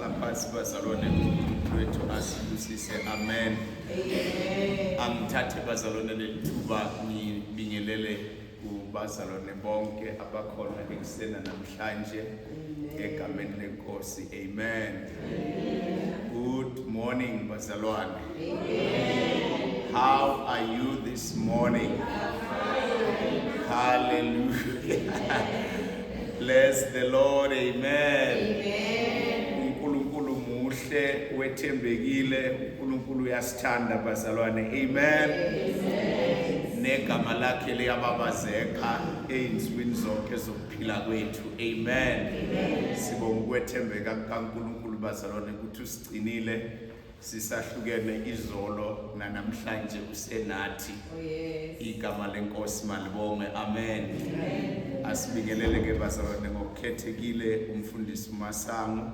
hlala phansi bazalwane wethu asibusise. Amen. Angithathe bazalwane lethuba ngibingelele kubazalwane bonke abakhona ekusena namhlanje egameni lenkosi. Amen. Good morning bazalwane. How are you this morning? Hallelujah. Bless the Lord. Amen. uNkulunkulu muhle wethembekile, uNkulunkulu uyasithanda bazalwane. Amen. Negama lakhe liyababazeka ey'nsukwini zonke zokuphila kwethu. Amen. Sibonga ukwethembeka kukaNkulunkulu bazalwane ukuthi usigcinile sisahlukene izolo namhlanje usenathi. Igama lenkosi malibonge. Amen. Asibingelele ke bazalwane ngokukhethekile umfundisi uMasango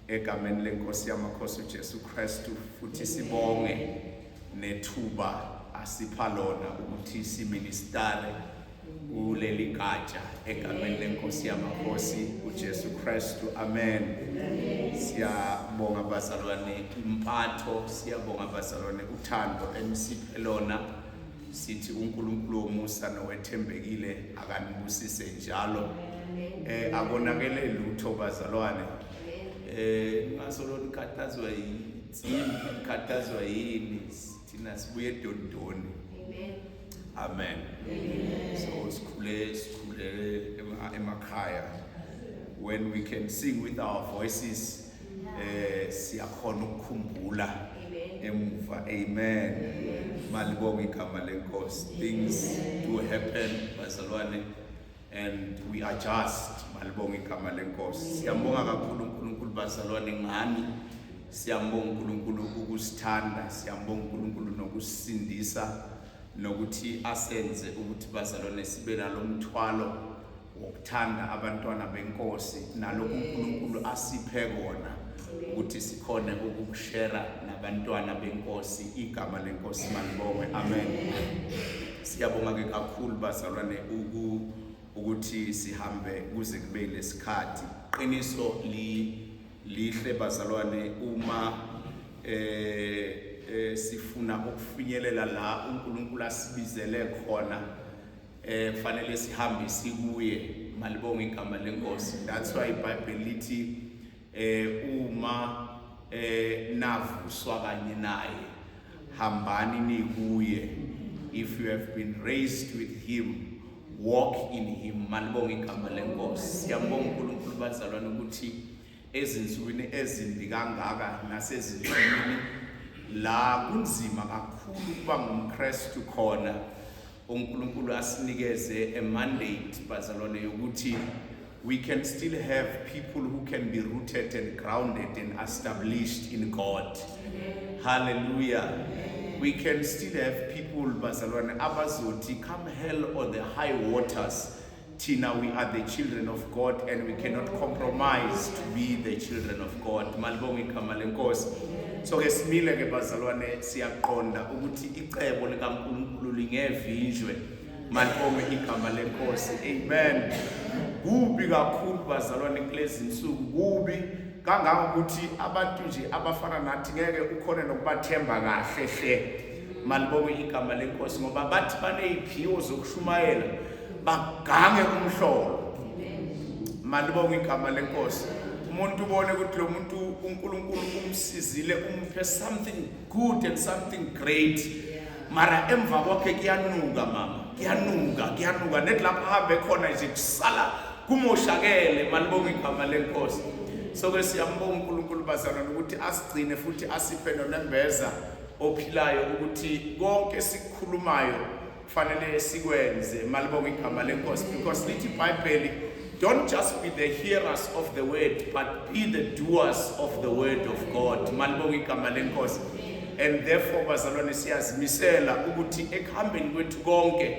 egameni lenkosi yamakhosi uJesu Kristu, futhi sibonge nethuba asipha lona ukuthi siministare kuleli gatsha egameni lenkosi yamakhosi uJesu Kristu. Amen. Siyabonga bazalwane impatho, siyabonga bazalwane uthando enisiphe lona. Sithi uNkulunkulu womusa nowethembekile akanibusise njalo. Akonakele lutho bazalwane. Ngasolo nikhathazwa nikhathazwa yini, thina sibuye edodoni. Amen. So sikhule emakhaya. When we can sing with our voices, siyakhona ukukhumbula emuva. Amen. Malibonge igama lenkosi. Things do happen bazalwane and we adjust. Malibonge igama lenkosi. Siyambonga kakhulu uNkulunkulu bazalwane ngani. Siyambonga uNkulunkulu ukusithanda, siyambonga uNkulunkulu nokusindisa nokuthi asenze ukuthi bazalwane sibe nalomthwalo wokuthanda abantwana benkosi, nalokho uNkulunkulu asiphe kona ukuthi sikhone ukukushare nabantwana benkosi. Igama lenkosi malibonge. Amen. Siyabonga ke kakhulu bazalwane ukuthi sihambe kuze kube lesikhathi. Qiniso lihle bazalwane uma sifuna ukufinyelela la uNkulunkulu asibizele khona, fanele sihambe sikuye. Malibonge igama lenkosi. That's why iBhayibheli lithi uma navuswa kanye naye hambani nikuye. If you have been raised with him, walk in him. Malibonge igama lenkosi. Siyambonga uNkulunkulu bazalwane ukuthi ezinsukwini ezimbi kangaka nasezinsukwini la kunzima kakhulu ukuba ngumKristu khona, uNkulunkulu asinikeze a mandate bazalwane yokuthi we can still have people who can be rooted and grounded and established in God. Hallelujah. We can still have people bazalwane abazothi come hell or the high waters, Tina, we are the children of God and we cannot compromise to be the children of God. Malibonge igama lenkosi. So ke simile ke bazalwane siyaqonda ukuthi icebo likaNkulunkulu lingevinjwe. Malibonge igama lenkosi. Amen. Kubi kakhulu bazalwane kulezi insuku, kubi kangaka ukuthi abantu nje abafana nathi ngeke ukhone nokubathemba kahle hle. Malibonge igama lenkosi ngoba bathi baneziphiwo zokushumayela bagange umhlolo. Malibonge igama lenkosi. Umuntu ubone ukuthi lo muntu uNkulunkulu umsizile, umphe something good and something great, mara emva kwakhe kuyanuka mama, kuyanuka nethi lapha hambe khona nje kusala kumoshakele. Malibonge igama lenkosi. So ke siyambonga uNkulunkulu bazalwane ukuthi asigcine futhi asiphe nonembeza ophilayo ukuthi konke sikukhulumayo kufanele sikwenze. Malibonge igama lenkosi, because lithi iBhayibheli, don't just be the hearers of the word, but be the doers of the word of God. Malibonge igama lenkosi. And therefore bazalwane siyazimisela ukuthi ekuhambeni kwethu konke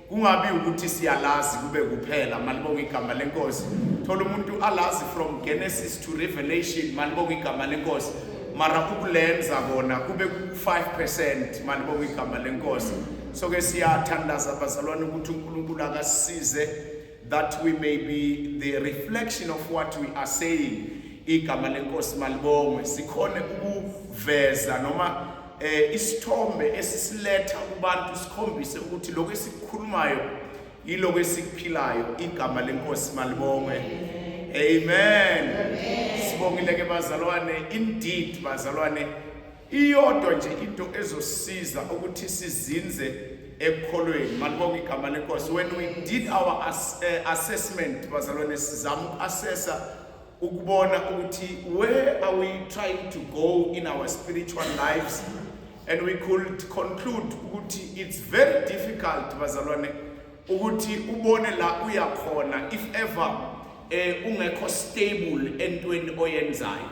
kungabi ukuthi siyalazi kube kuphela. Malibonge igama lenkosi. Thola umuntu alazi from Genesis to Revelation. Malibonge igama lenkosi. Mara ukulenza kona kube ku5%. Malibonge igama lenkosi. So ke siyathandaza bazalwane ukuthi uNkulunkulu akasisize that we may be the reflection of what we are saying igama lenkosi malibongwe sikhone ukuveza noma isithombe esisiletha kubantu sikhombise ukuthi lokho esikukhulumayo yiloko esikuphilayo igama lenkosi malibongwe. Amen. Sibongile ke bazalwane, indeed bazalwane, iyodwa nje into ezosiza ukuthi sizinze ekukholweni. Malibonge igama lenkosi. When we did our assessment bazalwane, sizama uku-assessa ukubona ukuthi where are we trying to go in our spiritual lives, and we could conclude ukuthi it's very difficult bazalwane ukuthi ubone la uyakhona if ever ungekho stable entweni oyenzayo.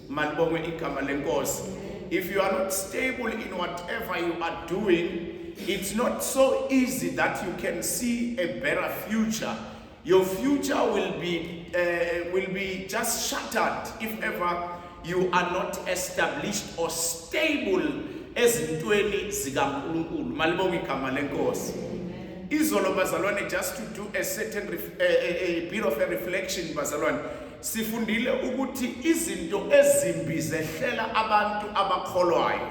Malibonge igama lenkosi. If you are not stable in whatever you are doing, it's not so easy that you can see a better future. Your future will be just shattered if ever you are not established or stable ezintweni zikaNkulunkulu. Malibonge igama lenkosi. Izolo bazalwane, just to do a certain a bit of a reflection bazalwane, sifundile ukuthi izinto ezimbi zehlela abantu abakholwayo.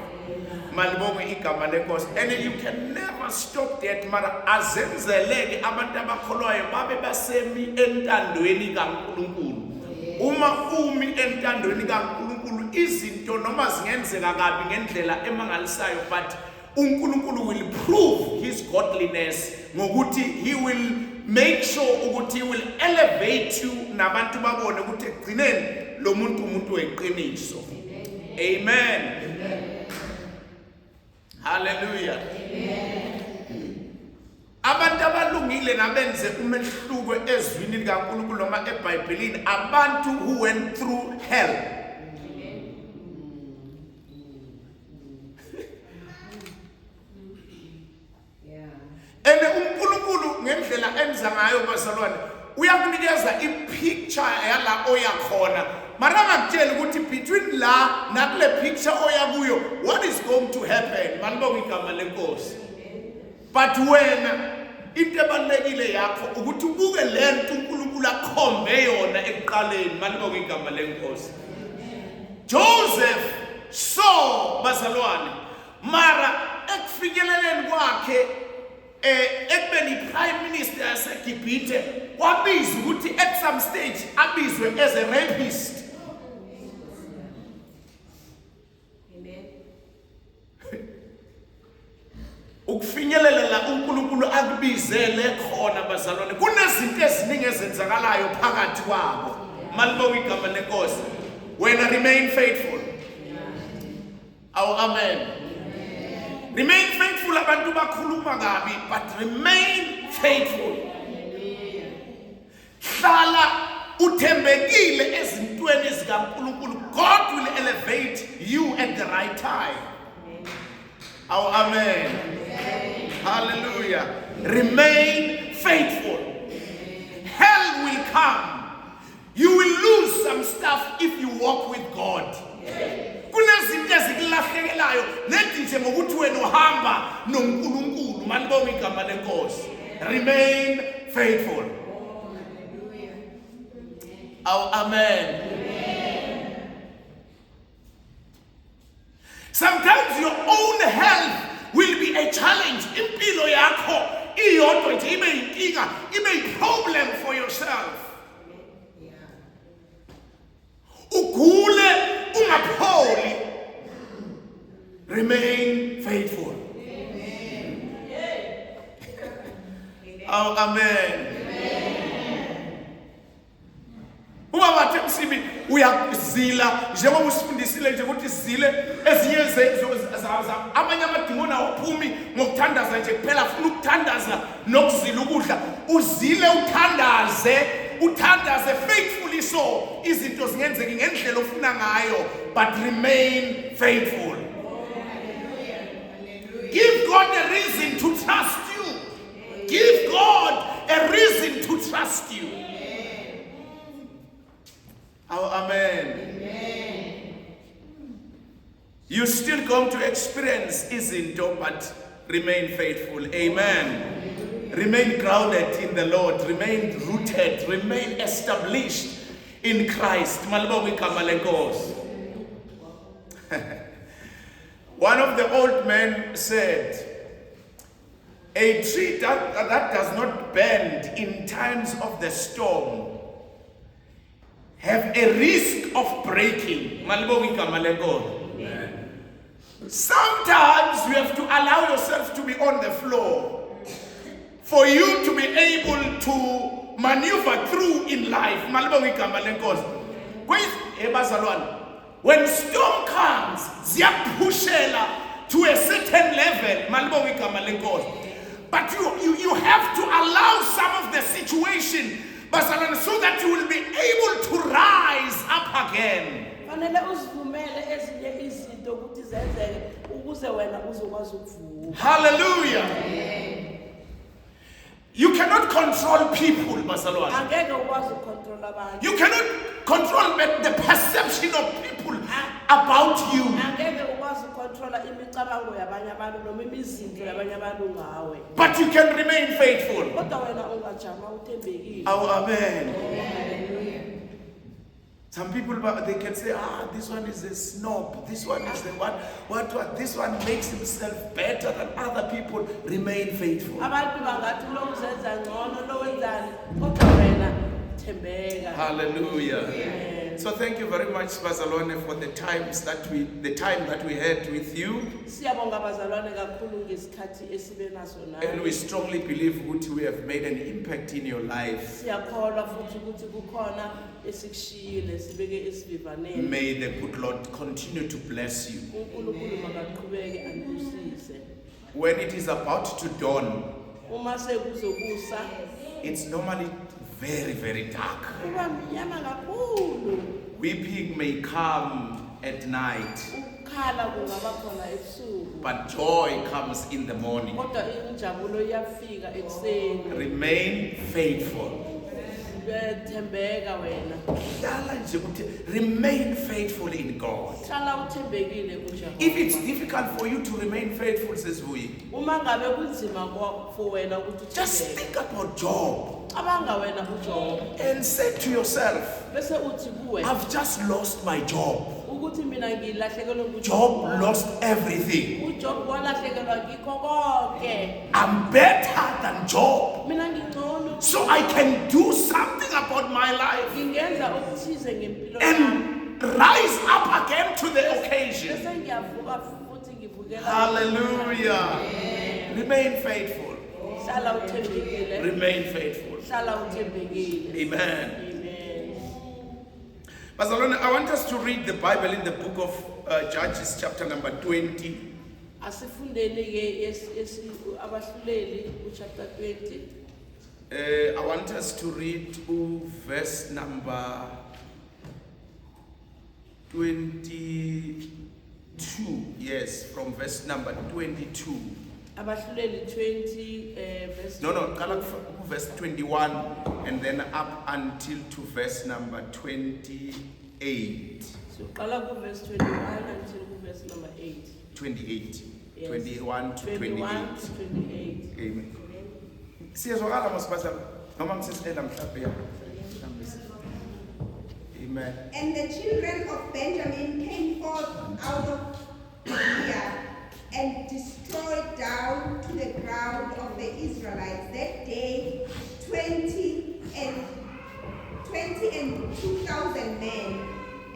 Malibonge igama lenkosi. And you can never stop that, mara azenzeleke abantu abakholwayo babe basemi entandweni kaNkulunkulu. Uma umi entandweni kaNkulunkulu, izinto noma zingenzeka kabi ngendlela emangalisayo, but uNkulunkulu will prove his godliness ngokuthi he will make sure ukuthi he will elevate you nabantu babone ukuthi egcineni lo muntu weqiniso. Amen. Hallelujah. Abantu abalungile nabenze umehluko ezwini likaNkulunkulu noma eBhayibhelini, abantu who went through hell. And uNkulunkulu ngendlela enza ngayo bazalwane uyakunikeza ipicture yala oyakhona, mara ngakutshela ukuthi between la nakule picture oyakuyo what is going to happen. Malibonge igama lenkosi. But wena into ebalekile yakho ukuthi ubuke lento uNkulunkulu akhombe yona ekuqaleni. Malibonge igama lenkosi. Joseph saw bazalwane, mara ekufikeleleni kwakhe ekubeni prime minister yaseGibhithe wabizwa ukuthi at some stage abizwe as a rapist. Ukufinyelela la uNkulunkulu akubizele khona bazalwane, kunezinto eziningi ezenzakalayo phakathi kwabo. Malibonge igama lenkosi. Wena remain faithful. Our amen. Remain faithful abantu bakhuluma kabi, but remain faithful. Hlala uthembekile ezintweni zikaNkulunkulu. God will elevate you at the right time. Our amen. Hallelujah. Remain faithful. Hell will come. You will lose some stuff if you walk with God. Kunezinto ezikulahlekelayo nethi nje ngokuthi wena uhamba noNkulunkulu. Malibonge igama lenkosi. Remain faithful. Our amen. Sometimes your own health will be a challenge. Impilo yakho iyodwa nje ibe inkinga, ibe i-problem for yourself. Ugule ungapholi. Remain faithful. Oh, amen. Uma bathe msibi uyazila njengoba usifundisile nje ukuthi zile ezinye amanye amadimoni awuphumi ngokuthandaza nje kuphela, ufuna ukuthandaza nokuzila ukudla. Uzile uthandaze faithfully, so izinto zingenzeki ngendlela ofuna ngayo, but remain faithful. Give God a reason to trust you. Give God a reason to trust you. Oh, amen. You're still going to experience izinto, but remain faithful. Amen. Remain grounded in the Lord. Remain rooted. Remain established in Christ. Malibonga igama lenkosi. One of the old men said, a tree that does not bend in times of the storm have a risk of breaking. Malibonga igama lenkosi. Sometimes you have to allow yourself to be on the floor for you to be able to maneuver through in life. Malibonga igama lenkosi. When storm comes, ziyakupushela to a certain level. Malibonga igama lenkosi. But you have to allow some of the situation so that you will be able to rise up again. Hallelujah. You cannot control people, Bazalwane. You cannot control the perception of people about you. But you can remain faithful. Oh, amen. Some people, they can say, this one is a snob, this one is the one, what, this one makes himself better than other people. Remain faithful. Hallelujah. So thank you very much, Bazalwane, for the time that we had with you. And we strongly believe that we have made an impact in your life. May the good Lord continue to bless you. When it is about to dawn, it's normally very, very dark. Weeping may come at night, but joy comes in the morning. Remain faithful. Remain faithful in God. If it's difficult for you to remain faithful, says we, just think about Job and say to yourself, I've just lost my job. Job lost everything. I'm better than Job, so I can do something about my life and rise up again to the occasion. Hallelujah. Remain faithful. Remain faithful. Amen. Bazalwane, I want us to read the Bible in the book of Judges, chapter number 20. I want us to read verse number 22. Yes, from verse number 22. Verse 21 and then up until to verse number 28. So verse 21 until verse number 8. 28. Yes. 21 to 28. 21 to 28. Amen. Amen. And the children of Benjamin came forth out of Gibeah and destroyed down to the ground of the Israelites that day 20 and 2,000 men.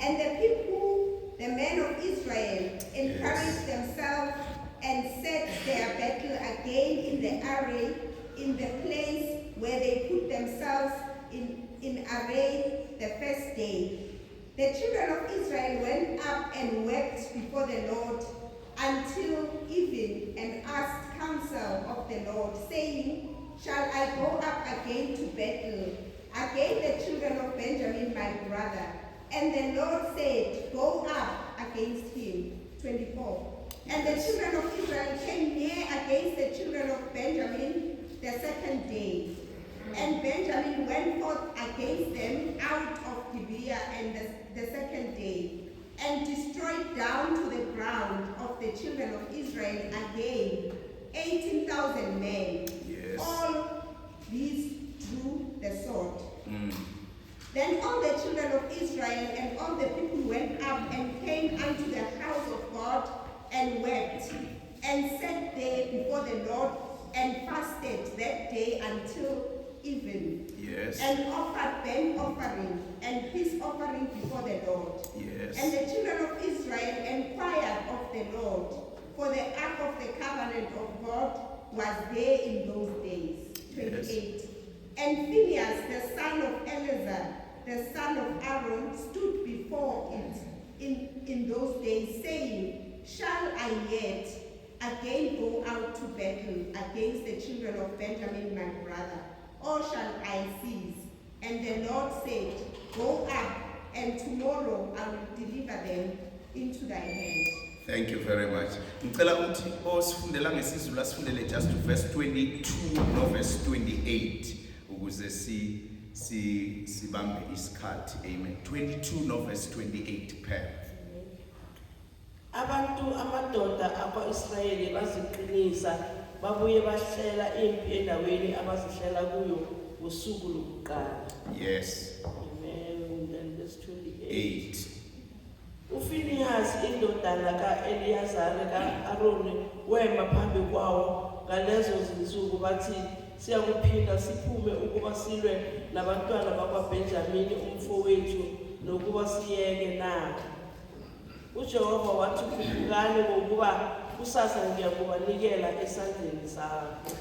And the people, the men of Israel, encouraged themselves and set their battle again in the array in the place where they put themselves in array the first day. The children of Israel went up and wept before the Lord until even and asked counsel of the Lord, saying, shall I go up again to battle against the children of Benjamin my brother? And the Lord said, go up against him. 24. And the children of Israel came near against the children of Benjamin the second day. And Benjamin went forth against them out of Gibeah and the second day, and destroyed down to the ground of the children of Israel again 18,000 men. Yes. All these drew the sword. Then all the children of Israel and all the people went up and came unto the house of God and wept, and sat there before the Lord, and fasted that day until even, Yes. and offered burnt offering and peace offering before the Lord. Yes. And the children of Israel inquired of the Lord, for the ark of the covenant of God was there in those days. 28. And Phinehas, the son of Eleazar, the son of Aaron, stood before it in those days, saying, Shall I yet again go out to battle against the children of Benjamin my brother, or shall I cease? And the Lord said, Go up, and tomorrow I will deliver them into thy hand. Thank you very much. Ngicela ukuthi osifundela ngesizulu asifundele just to verse 22 no verse 28 ukuze sibambe isikhathi. Amen. 22 no verse 28 per. Abantu amadoda akwa-Israyeli baziqinisa babuye bahlela impi endaweni abazihlela kuyo ngosuku lokuqala. Yes. Amen. And verse 28. 8. UPhinehas indodana ka-Eliyazari ka-Aroni wema phambi kwawo ngalezo zinsuku bathi siyakuphinda siphume ukuba silwe nabantwana bakwaBenjamini umfowethu nokuba siyeke na. uJehova wathi kuphukani ngokuba kusasa ngiyakubanikela esandleni sakho.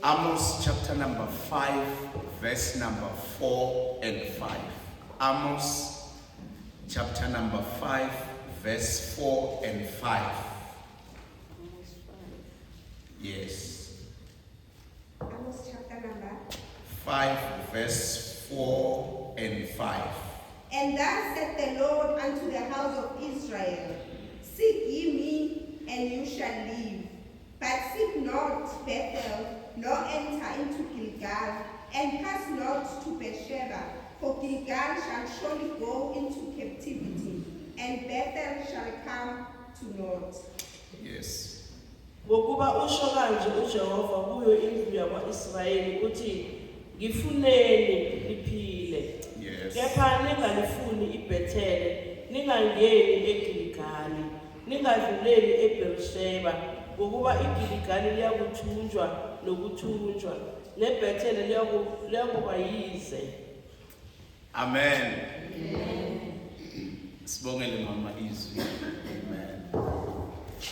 Amos chapter number 5 verse number 4 and 5. Amos chapter number 5 verse 4 and 5. Yes. Amos chapter number 5 verse 4 and 5. And thus said the Lord unto the house of Israel, Seek ye me, and you shall live. But seek not Bethel, nor enter into Gilgal, and pass not to Beersheba, for Gilgal shall surely go into captivity, and Bethel shall come to naught. Yes. Ngokuba usho kanje uJehova kuyo indlu yakwa-Israyeli uthi ngifuneni liphile. Yes. Kepha ningalifuni iBhethele, ningangeni eGiligali, ningadluleli eBheersheba, ngokuba iGiligali liyakuthunjwa nokuthunjwa, neBhethele liyakuba yize. Amen. Sibongele mama izwi. Amen.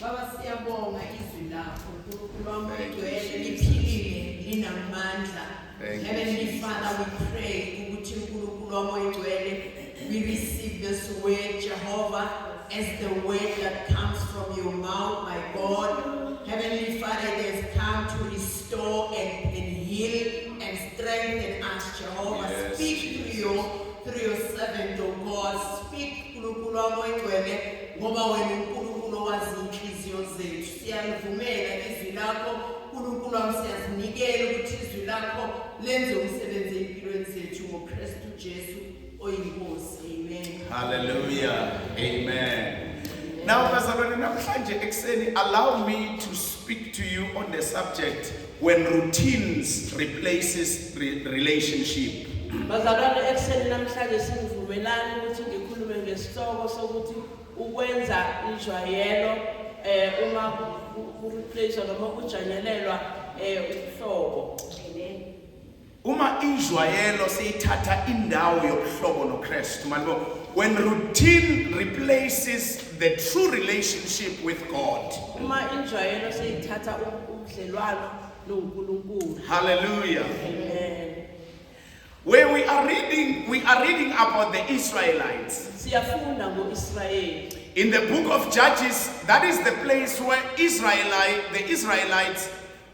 Baba siyabonga izwi lakho uNkulunkulu wami ogcwele liphilile linamandla. Heavenly Father, we pray ukuthi uNkulunkulu wami ogcwele we receive this word Jehovah as the word that comes from your mouth, my God. Heavenly Father, it has come to restore and heal and strengthen us, Jehovah. Yes, Speak Jesus. through your servant, oh God. Speak uNkulunkulu wami ogcwele ngoba wena uNkulunkulu owazi inhliziyo zethu. Siyalivumela izwi lakho uNkulunkulu wami, siyazinikela ukuthi izwi lakho lenze umsebenzi empilweni zethu ngoKristu Jesu oyinkosi. Amen. Hallelujah. Amen. Now, bazalwane namhlanje ekseni, allow me to speak to you on the subject when routines replaces relationship. Bazalwane ekuseni namhlanje singivumelani ukuthi ngikhulume ngesihloko sokuthi ukwenza ijwayelo uma kureplace noma kujanyelelwa ubuhlobo. Amen. Uma injwayelo seyithatha indawo yobuhlobo noKristu, manje when routine replaces the true relationship with God. Uma injwayelo seyithatha ubudlelwano noNkulunkulu. Hallelujah. Amen. Where we are reading about the Israelites. Siyafunda ngoIsrayeli. In the book of Judges, that is the place where the Israelites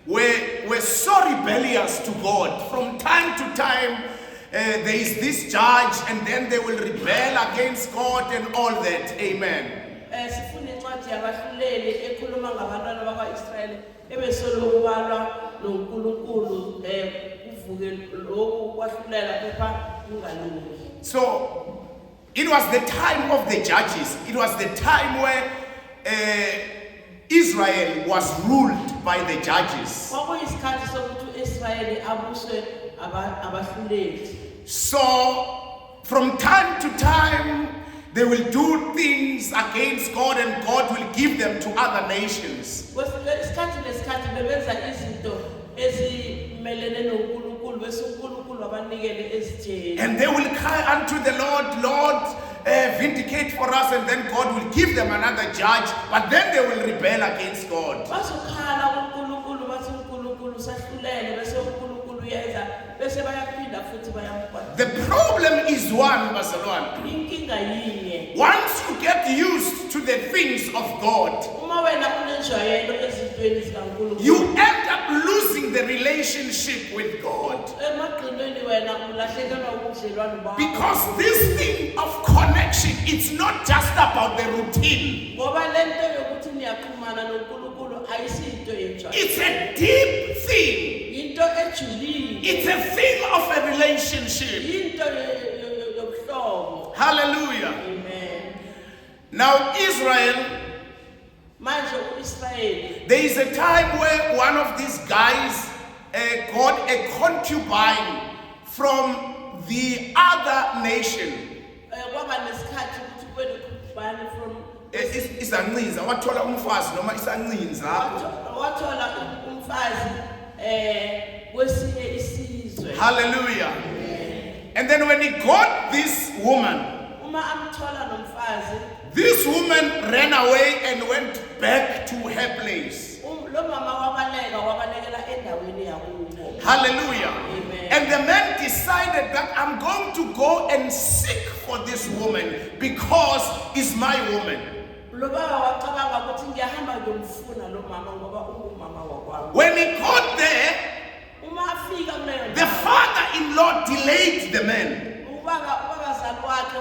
were so rebellious to God. From time to time, there is this judge, and then they will rebel against God and all that. Amen. Sifuna incwadi yabahluleli ekhuluma ngabantwana bakwa-Israyeli ebesolokubalwa noNkulunkulu kuvuke lokhu kwahlulela phepha kungalungi. So it was the time of the judges. It was the time where Israel was ruled by the judges. Kwakuyisikhathi sokuthi uIsrayeli abuswe abahluleli. So from time to time, they will do things against God and God will give them to other nations. Isikhathi nesikhathi bebenza izinto ezimelene noNkulunkulu bese uNkulunkulu abanikele ezitheni. And they will cry unto the Lord, Lord, vindicate for us, and then God will give them another judge, but then they will rebel against God. Basukhala kuNkulunkulu bathi uNkulunkulu sahlulele bese uNkulunkulu yenza bese bayaphinda futhi bayamkwata. The problem is one, Bazalwane. Inkinga yinye. Once you get used to the things of God, Uma wena unenjwayelo ezintweni zikaNkulunkulu. you end up losing the relationship with God. Emagqineni wena ulahlekelwa ubudlelwano bakho. Because this thing of connection, it's not just about the routine. Ngoba lento yokuthi niyaxhumana noNkulunkulu ayisiyinto yenjwayelo. It's a deep thing. Into ejulile. It's a thing of a relationship. Into yobuhlobo. Hallelujah. Amen. Now, Israel, Manje uIsrayeli there is a time where one of these guys got a concubine from the other nation. kwaba nesikhathi ukuthi kube nekubhani from Isancinza, wathola umfazi noma isancinza. wathola umfazi kwesinye isizwe. Hallelujah. And then when he got this woman, Uma amthola nomfazi this woman ran away and went back to her place. lo mama wabalekela endaweni yakubo. Hallelujah. Amen. And the man decided that I'm going to go and seek for this woman because it's my woman. Lo baba wacabanga ukuthi ngiyahamba ngiyomfuna lo mama ngoba ungumama wakwami. When he got there, Uma afika kuleyo the ndawo, father-in-law delayed the man. ubabazali wakhe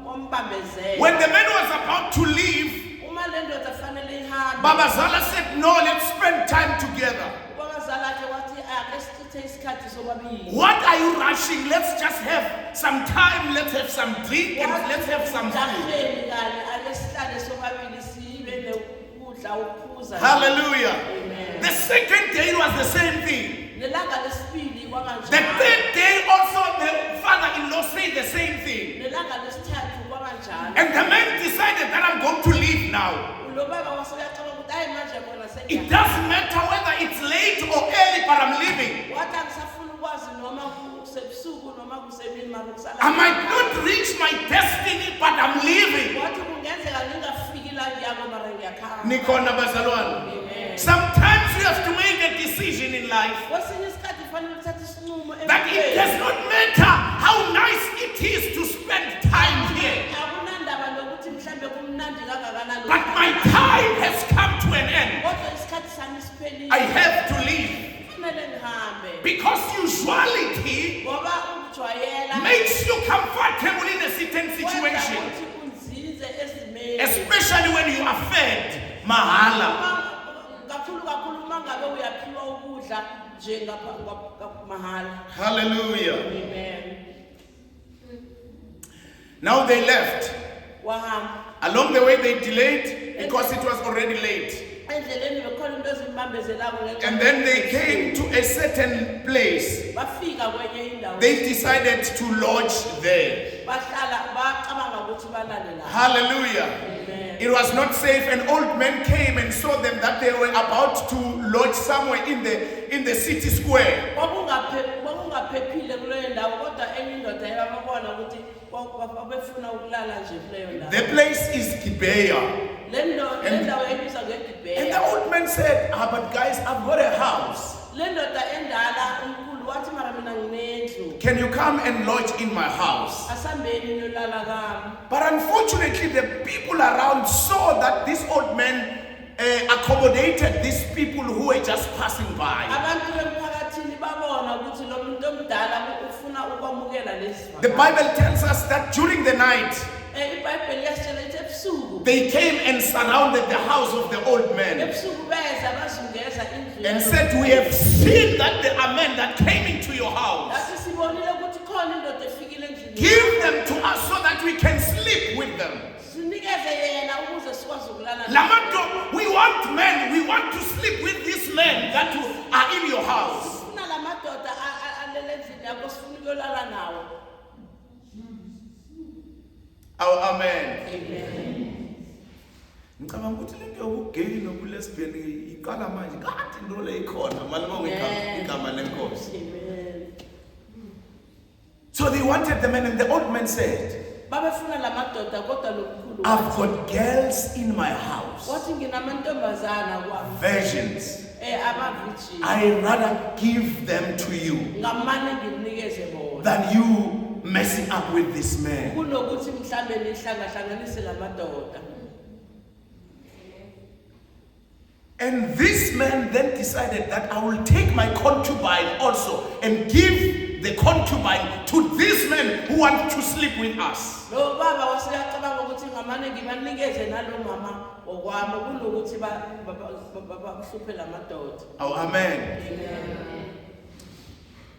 wambambezela. When the man was about to leave, Uma le ndoda fanele ihambe, Baba Zala said, no, let's spend time together. ubabazali wakhe wathi ake sichithe isikhathi sobabili. What are you rushing? Let's just have some time. Let's have some drink and let's have some food. Jaheni kanye ake sihlale sobabili sibe nekudla ukuphuza. Hallelujah. Amen. The second day was the same thing. Nelanga lesibili The kwakanjalo. third day also the father-in-law said the same thing. Nelanga lesithathu kwakanjalo. And the man decided that I'm going to leave now. Lo baba waseyacabanga ukuthi hayi manje bona It sengiya. doesn't matter whether it's late or early, but I'm leaving. Wathi angisafuna ukwazi noma kusebusuku noma kusemini mara kusala. I might not reach my destiny, but I'm leaving. Wathi kungenzeka ngingafiki la ngiyako mara ngiyakhamba. Nikhona bazalwane. Amen. Sometimes you have to make a decision in life Kwesinye isikhathi kufanele uthathe isinqumo that it does not matter how nice it is to spend time here, Akunandaba nokuthi mhlambe kumnandi kangakanani. but my time has come to an end. Kodwa isikhathi sami siphelile. I have to leave. Kumele ngihambe. Because usuality Ngoba ukujwayela makes you comfortable in a certain situation, kwenza ukuthi unzinze ezimeni. especially when you are fed mahala. Kakhulu uma ngabe uyaphiwa ukudla nje mahala. Hallelujah. Amen. Now they left. Wahamba. Along the way they delayed because it was already late. Endleleni bekhona into ezimbambezelako ngenxa And then they came to a certain place. bafika kwenye indawo. They decided to lodge there. Bahlala bacabanga ukuthi balale la. Hallelujah. Amen. It was not safe. An old man came and saw them that they were about to lodge somewhere in the city square. Kwakungaphephile kuleyo ndawo kodwa enye indoda yababona ukuthi bafuna ukulala nje kuleyo ndawo. The place is Gibeah. Le ndawo ebizwa And ngeGibhea. the old man said, but guys, I've got a house. Le ndoda endala uNkulunkulu wathi mara mina nginendlu. Can you come and lodge in my house? Asambeni niyolala kami. But unfortunately, the people around saw that this old man accommodated these people who were just passing by. Abantu bemphakathini babona ukuthi lo muntu omdala ufuna ukwamukela lezi. The Bible tells us that during the night, iBhayibheli yasitshela ukuthi ebusuku they came and surrounded the house of the old man ebusuku beza bazungeza indlu. and said, we have seen that there are men that came into your house. Yathi sibonile ukuthi khona indoda efikile endlini. Give them to us so that we can sleep with them. Sinikeze yena ukuze sikwazi ukulala. Lamato, we want men. We want to sleep with these men that are in your house. Sifuna la madoda alele endlini yakho sifuna ukulala nawo. Amen. Amen. Ngicabanga ukuthi lento yokugay nokulesbian iqala manje kanti into le ikhona malibonga igama lenkosi. Amen. So they wanted the man, and the old man said, Babefuna la madoda kodwa lokukhulu. I've got girls in my house, Wathi nginamantombazana kwami. virgins. Abaviji. I rather give them to you Ngamane ngimnikeze bona. than you messing up with this man. Kunokuthi mhlambe nihlangahlanganise la madoda. And this man then decided that I will take my concubine also and give the concubine to this man who wants to sleep with us. Lo baba waseyacabanga ukuthi ngamane ngibanikeze nalo mama okwami kunokuthi bahluphe la madoda. Oh, amen.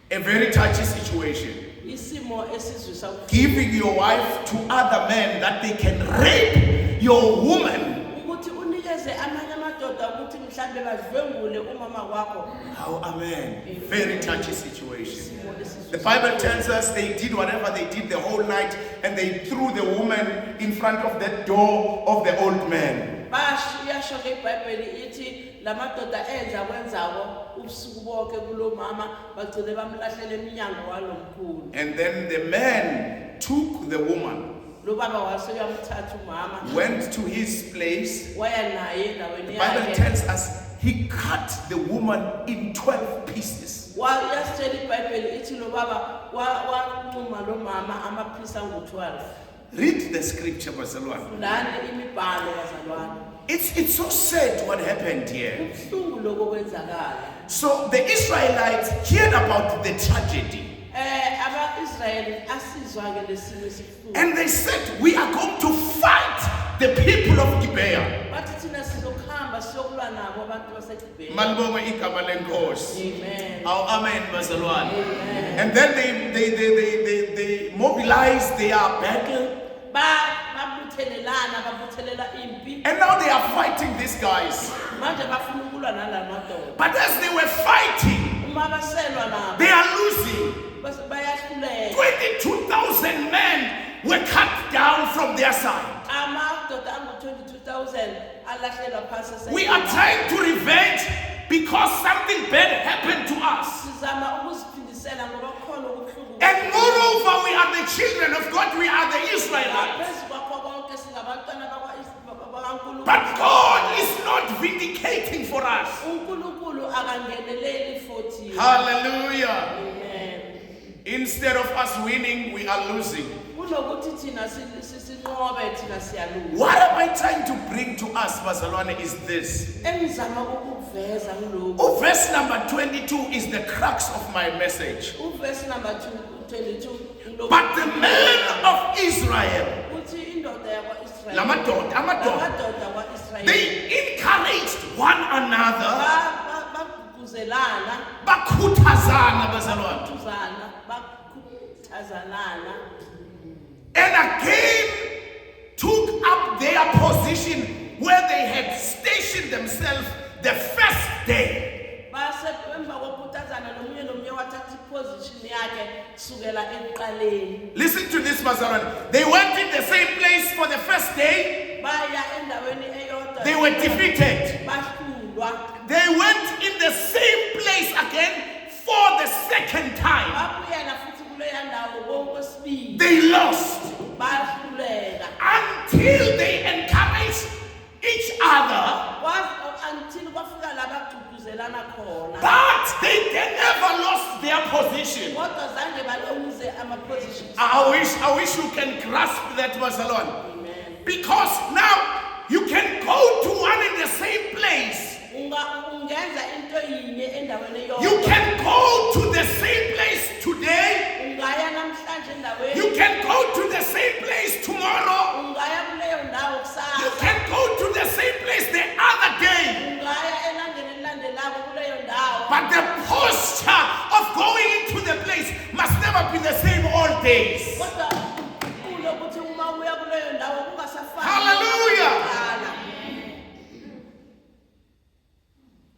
A very touchy situation. Isimo esizwisa Giving your wife to other men that they can rape your woman. ukuthi unikeze amanye amadoda ukuthi mhlambe badlwengule umama wakho. Oh, amen. Very touchy situation. Isimo esizwisa. The Bible tells us they did whatever they did the whole night, and they threw the woman in front of the door of the old man. Yasho ke iBhayibheli ithi la madoda enza kwenzako ubusuku bonke kulo mama bagcine bamlahlela eminyango walomkhulu. And then the man took the woman, Lo baba waseyamthatha umama went to his place. waya naye endaweni The Bible yakhe. tells us he cut the woman in 12 pieces. Yasitshela iBhayibheli ithi lo baba wanquma lo mama amaphisa angu-12. Read the scripture, Barcelona. Lana imibhalo bazalwane. It's so sad what happened here. Kubuhlungu lokho kwenzakala. So the Israelites heard about the tragedy, Aba-Israyeli asizwa ke lesimo esibuhlungu. and they said, we are going to fight the people of Gibeah. Bathi thina sizokuhamba siyokulwa nabo abantu baseGibhea. Malibonga igama lenkosi. Amen. Oh, amen, bazalwane. Amen. And then they mobilized their battle, Babuthelelana babuthelela impi. and now they are fighting these guys. Manje bafuna ukulwa nala madoda. But as they were fighting, Uma baselwa nabo they are losing. bayahluleka. 22,000 men were cut down from their side. Amadoda angu-22,000 alahlelwa phansi. We are trying to revenge because something bad happened to us. Sizama ukuziphindisela ngoba kukhona ubuhlungu. And moreover, we are the children of God, we are the Israelites. Ngaphezu kwakho konke singabantwana bakaNkulunkulu. But God is not vindicating for us. uNkulunkulu akangeneleli futhi. Hallelujah. Amen. Instead of us winning, we are losing. Kunokuthi thina sinqobe thina siyalunga. What am I trying to bring to us, Barcelona, is this. Engizama ukuveza kuloko. Verse number 22 is the crux of my message. Verse number 22. But the men of Israel, Uthi indoda yakwa-Israyeli. amadoda, Amadoda wakwa-Israyeli. they encouraged one another. Bagqugquzelana, Bakhuthazana, bazalwane. bakhuthazanana. And again took up their position where they had stationed themselves the first day. Base emva kokhuthazana nomunye wathatha iposition yakhe kusukela ekuqaleni. Listen to this, bazalwane. They went in the same place for the first day. Baya endaweni eyodwa. They were defeated. Bahlulwa. They went in the same place again for the second time. Babuyela futhi kuleya ndawo okwesibili. They lost Bahluleka. until they encouraged each other, Until kwafika la bagqugquzelana khona. but they never lost their position. Kodwa zange balungise ama-positions. I wish you can grasp that, Barcelona. Amen. Because now you can go to one in the same place. Ungenza into yinye endaweni eyodwa. You can go to the same place today. Ungaya namhlanje endaweni. You can go to the same place tomorrow. Ungaya kuleyo ndawo You kusasa. can go to the same place the other day. Ungaya elandeni elilandelako kuleyo ndawo. But the posture of going into the place must never be the same all days. Kodwa kulokuthi uma uya kuleyo ndawo kungasafani. Hallelujah.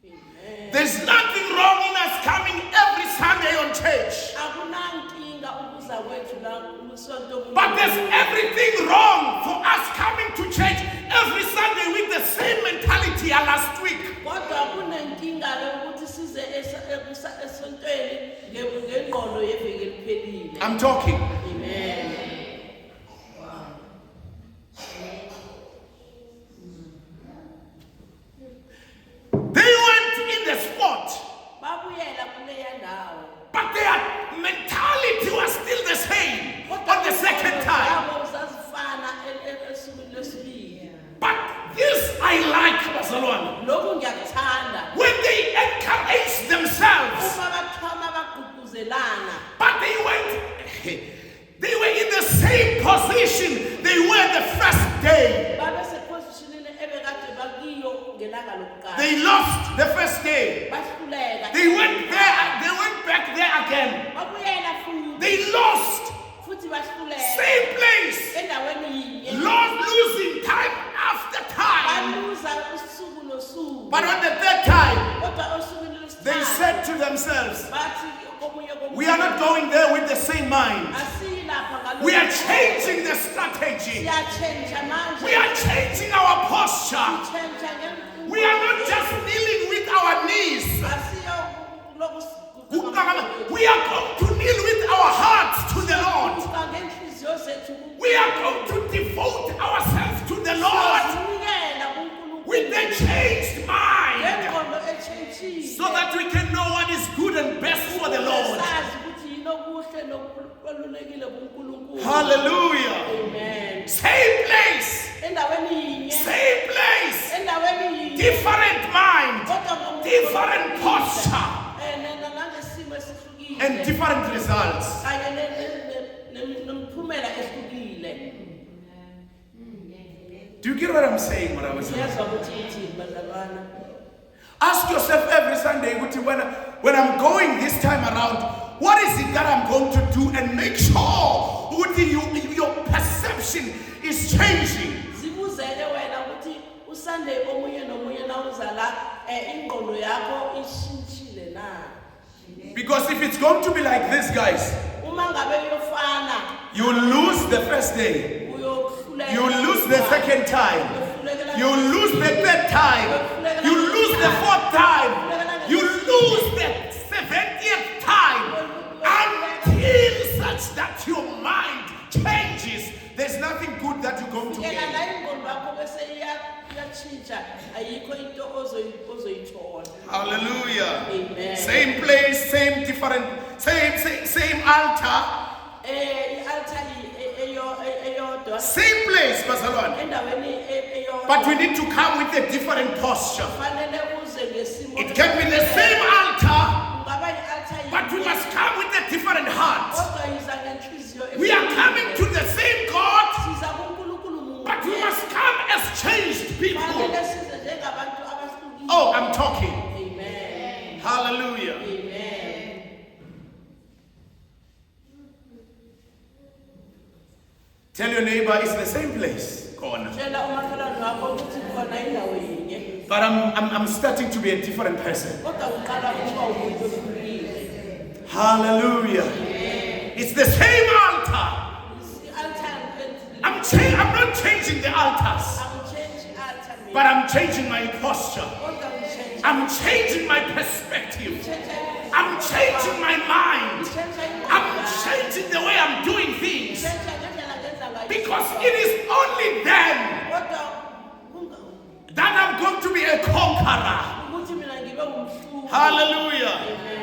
Amen. There's nothing wrong in us coming every Sunday on church. Akunankinga ukuza kwethu la kusonto. But there's everything wrong mentality ya last week. Kodwa kunenkinga ukuthi size esontweni ngengqondo yeveki eliphelile. I'm talking. Amen. They went in the sport, Babuyela kuleya ndawo. but their mentality was still the same on the second time. Yabo zazifana esukwini lesibili. But this I like, Bazalwane. Lokhu ngiyakuthanda. When they encourage themselves, Uma bathoma bagqugquzelana. but they were in the same position they were the first day. Babe sepositionini ebekade bakiyo ngelanga lokuqala. They lost the first day. Bahluleka. They went back there again. Babuyela futhi. They lost. Futhi bahluleka. Same place. Endaweni yinye. Losing time after time. Baluza usuku nosuku. But on the third time, Kodwa osukwini lesithathu. they said to themselves, Bathi komunye we are not going there with the same mind. Asiyi lapha ngalokho. We are changing the strategy. Siyatshentsha manje. We are changing our posture. Sitshentsha ngemfundo. We are not just kneeling with our knees. Asiyo lokuguquka. We are going to kneel with our hearts to the Lord. Ngenhliziyo zethu. We are going to devote ourselves to the Lord Sizinikela kuNkulunkulu. with a changed mind, Ngengqondo etshentshile. so that we can know what is good and best for the Lord. Sazi ukuthi yini okuhle nokubalulekile kuNkulunkulu. Hallelujah. Amen. Same place, Endaweni yinye. same place, Endaweni yinye. different mind, Kodwa ngomuntu different ohlukile. posture, Nangesimo esihlukile. and different results. Kanye nomphumela ehlukile. Do you get what I'm saying, what I was saying? Siyazwa ukuthi yithini bazalwana. Ask yourself every Sunday, when I'm going this time around, what is it that I'm going to do, and make sure your perception is changing. Zibuzele wena ukuthi uSunday omunye nomunye nawuza la ingqondo yakho ishintshile na. Because if it's going to be like this, guys, Uma ngabe yofana you lose the first day, uyohluleka. you lose the second time, you lose the third time, you lose the fourth time, you lose the 70th time, until such that your mind changes. There's nothing good that you're going to Yena get. la ingqondo yakho bese iyatshintsha ayikho into ozoyithola. Hallelujah. Amen. Same place, same different, same altar, I-altar eyodwa same place, Bazalwane. endaweni eyodwa. But we need to come with a different posture. Fanele uze ngesimo. It can be the same altar, Kungaba i-altar but we must come with a different heart. kodwa yiza ngenhliziyo We are coming to the same God, siza kuNkulunkulu munye. but we must come as changed people. Fanele size njengabantu abahlukile. Oh, I'm talking. Amen. Hallelujah. Amen. Tell your neighbor it's the same place, corner. Tshela umakhelwane wakho ukuthi khona indawo yinye. But I'm starting to be a different person. Kodwa uqala ukuba umuntu ohlukile. Hallelujah. It's the same altar. I-altar I'm not changing the altars, angitshentshi i-altar mina. but I'm changing my posture. Kodwa ngitshentshi. I'm changing my perspective. Ngitshentshi- I'm changing my mind. ngitshentshi ingqondo I'm yami. changing the way I'm doing things. Ngitshentshi ngendlela ngenza ngayo Because izinto. it is only then Kodwa that I'm going to be a conqueror. ukuthi mina ngibe umhluzi. Hallelujah. Amen.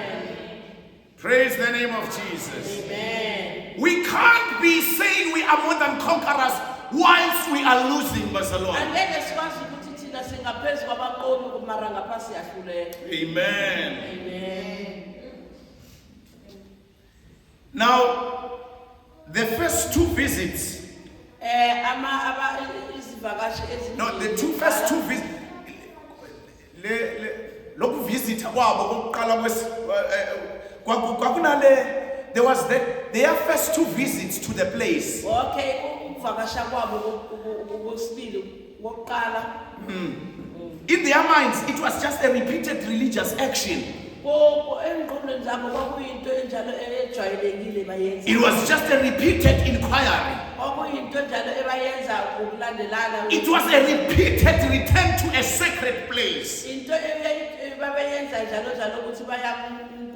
Praise the name of Jesus. Amen. We can't be saying we are more than conquerors whilst we are losing, Barcelona. Angeke sikwazi ukuthi thina singaphezu kwabanqobi mara ngapha siyahluleka. Amen. Amen. Now, the first two visits, Izivakashi eziningi. no, the first two visits, loku visita kwabo kokuqala there was their first two visits to the place. Okay, ukuvakasha kwabo okwesibili wokuqala. In their minds, it was just a repeated religious action. Engqondweni zabo kwakuyinto enjalo ejwayelekile bayenza. It was just a repeated inquiry. kwakuyinto njalo ebayenza ngokulandelana. It was a repeated return to a sacred place. Into babeyenza njalo njalo ukuthi baya.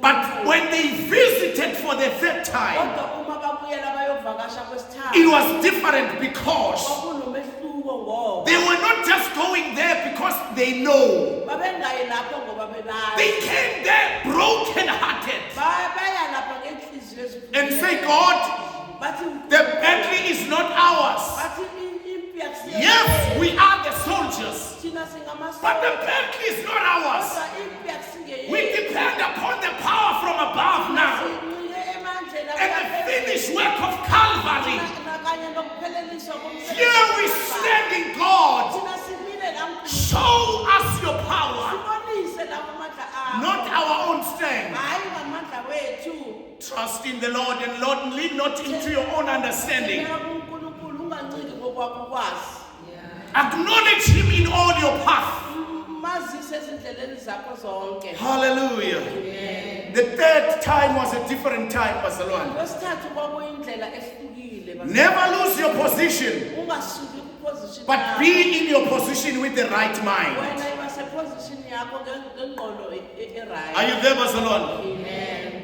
But when they visited for the third time, Kodwa uma babuyela bayovakasha kwesithathu. it was different because Kwakunomehluko ngoba they were not just going there because they know. babengayi lapho ngoba bebazi. They came there broken-hearted Baya lapha ngenhliziyo ezibuhlungu. and say, God, Bathi the battle is not ours. bathi impi akusiyona. Yes, we are the soldiers, Thina singamasonto. but the battle is not ours. Kodwa impi akusingeyethu. We depend upon the power from above now. Sincike emandleni And the aphezulu. finished work of Calvary. Nakanye nokupheleliswa komsebenzi. Here we stand in God. Thina simile la mkhulu. Show us your power, Sibonise lawo amandla akho. not our own strength. Hayi ngamandla wethu. Trust in the Lord and Lord, lean not into your own understanding. Thina kuNkulunkulu unganciki ngokwakho kwazi. Acknowledge Him in all your path. Mazise ezindleleni zakho zonke. Hallelujah. The third time was a different time, Barcelona. Kwesithathu kwakuyindlela ehlukile. Never lose your position, Ungasuki kuposition but yakho. be in your position with the right mind. Wena iba seposition yakho ngengqondo right. Are you there, Barcelona? Amen.